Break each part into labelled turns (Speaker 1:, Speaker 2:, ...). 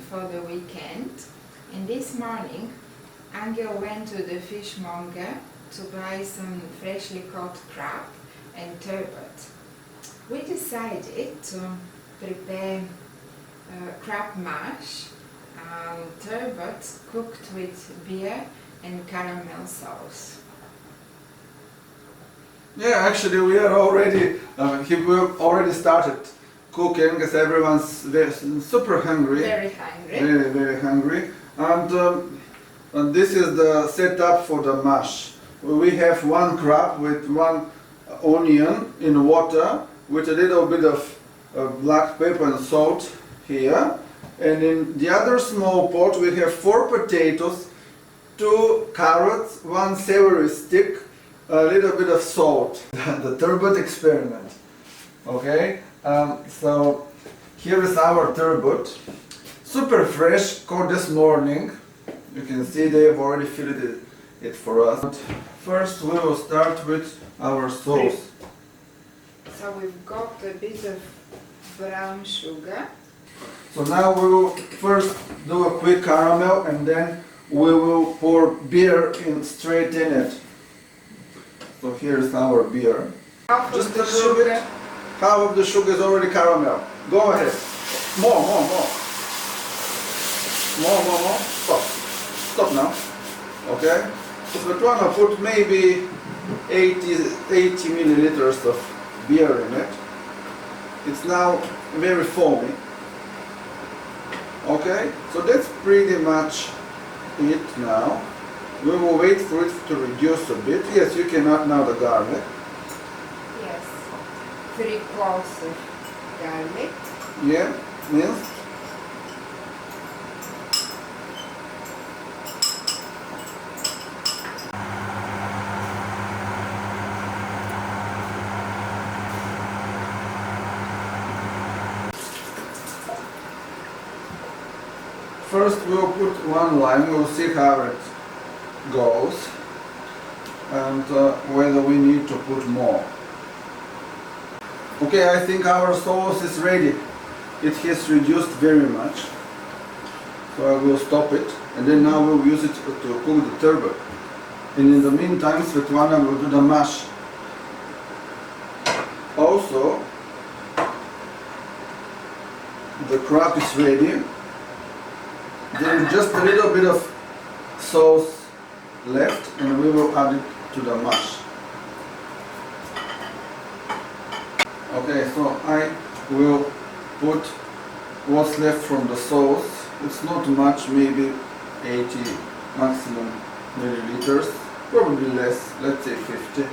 Speaker 1: for the weekend, and this morning Angel went to the fishmonger to buy some freshly caught crab and turbot. We decided to prepare crab mash and turbot cooked with beer and caramel sauce.
Speaker 2: Yeah, actually we are already, we already started cooking because everyone's super hungry.
Speaker 1: Very hungry.
Speaker 2: Very, very hungry. And this is the setup for the mash. We have one crab with one onion in water with a little bit of black pepper and salt here. And in the other small pot we have 4 potatoes, 2 carrots, 1 celery stick, a little bit of salt. The turbot experiment. Okay, so here is our turbot. Super fresh, caught this morning. You can see they have already filleted it for us. First we will start with our sauce.
Speaker 1: So we've got a bit of brown sugar.
Speaker 2: So now we will first do a quick caramel and then we will pour beer in straight in it. So here is our beer.
Speaker 1: Half
Speaker 2: Just
Speaker 1: of the
Speaker 2: a little
Speaker 1: sugar.
Speaker 2: bit. Half of the sugar is already caramel. Go ahead. More. More. Stop now. Okay? So Svetlana put maybe 80 milliliters of beer in it. It's now very foamy. Okay? So that's pretty much it now. We will wait for it to reduce a bit. Yes, you can add now the garlic.
Speaker 1: Yes. 3 cloves of garlic.
Speaker 2: Yeah, minced. First we'll put 1 lime, we'll see how it goes and whether we need to put more. Okay, I think our sauce is ready. It has reduced very much. So I will stop it and then now we'll use it to cook the turbot. And in the meantime Svetlana will do the mash. Also, the crab is ready. There is just a little bit of sauce left and we will add it to the mash. Okay, so I will put what's left from the sauce. It's not much, maybe 80 maximum milliliters, probably less, let's say 50.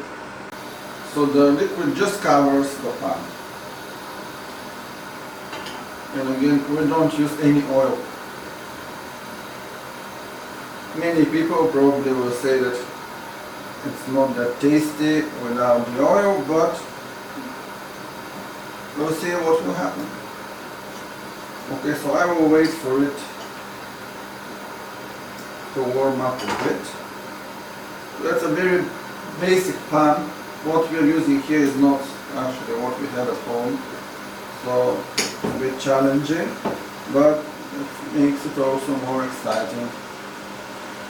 Speaker 2: So the liquid just covers the pan. And again, we don't use any oil. Many people probably will say that it's not that tasty without the oil, but we'll see what will happen. Okay, so I will wait for it to warm up a bit. That's a very basic pan. What we are using here is not actually what we have at home, so it's a bit challenging, but it makes it also more exciting.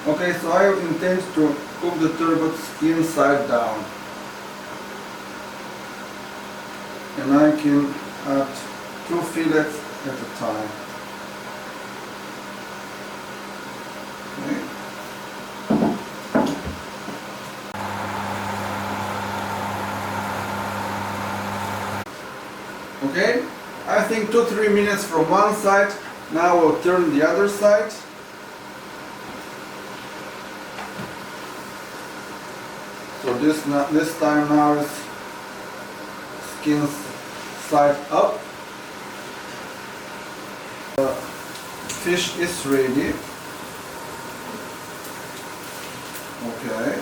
Speaker 2: Okay, so I intend to cook the turbot skin side down. And I can add 2 fillets at a time. Okay. Okay, I think 2-3 minutes from one side. Now we'll turn the other side. So this time now is skin side up. The fish is ready. Okay.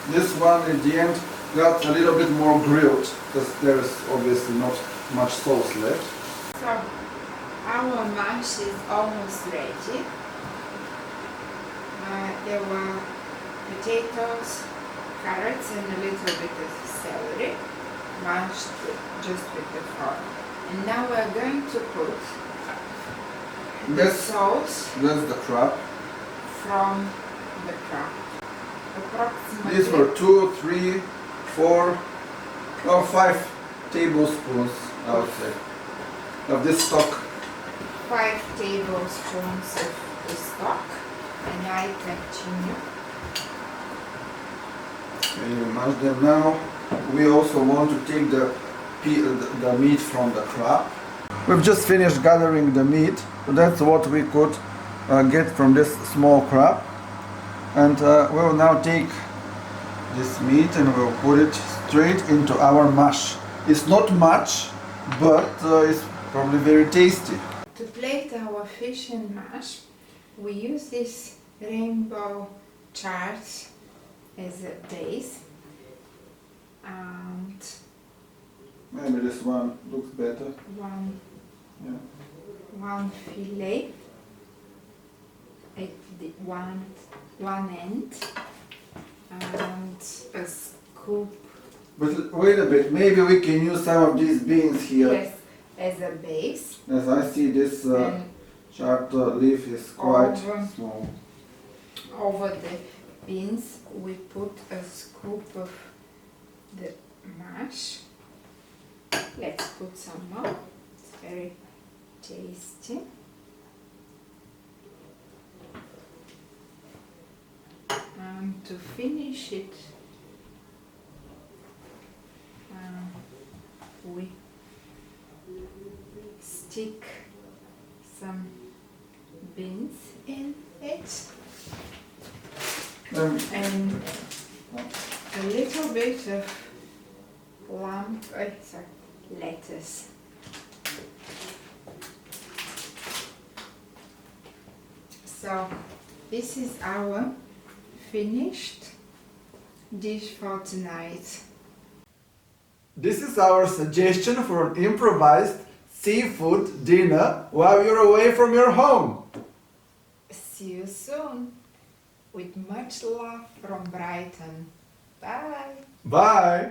Speaker 2: This one at the end got a little bit more grilled because there is obviously not much sauce left.
Speaker 1: So our mash is almost ready. There were potatoes, carrots and a little bit of celery mashed just with the fork. And now we're going to put the sauce
Speaker 2: That's the crab.
Speaker 1: from the crab. Approximately
Speaker 2: These were 2, 3, 4, or 5 tablespoons, I would say, of this stock.
Speaker 1: 5 tablespoons of the stock, and I continue.
Speaker 2: And you mash them now. We also want to take the meat from the crab. We've just finished gathering the meat. So that's what we could get from this small crab. And we will now take this meat and we'll put it straight into our mash. It's not much, but it's probably very tasty.
Speaker 1: To plate our fish and mash, we use this rainbow chart as a base, and
Speaker 2: Maybe this one looks better.
Speaker 1: one fillet at the one end, and a scoop.
Speaker 2: But wait a bit, maybe we can use some of these beans here.
Speaker 1: Yes, as a base.
Speaker 2: As I see, this
Speaker 1: And
Speaker 2: chart leaf is quite
Speaker 1: over-
Speaker 2: small.
Speaker 1: Over the beans, we put a scoop of the mash. Let's put some more. It's very tasty. And to finish it, we stick some beans in it. And a little bit of lettuce. So this is our finished dish for tonight.
Speaker 2: This is our suggestion for an improvised seafood dinner while you're away from your home.
Speaker 1: See you soon. With much love from Brighton. Bye.
Speaker 2: Bye!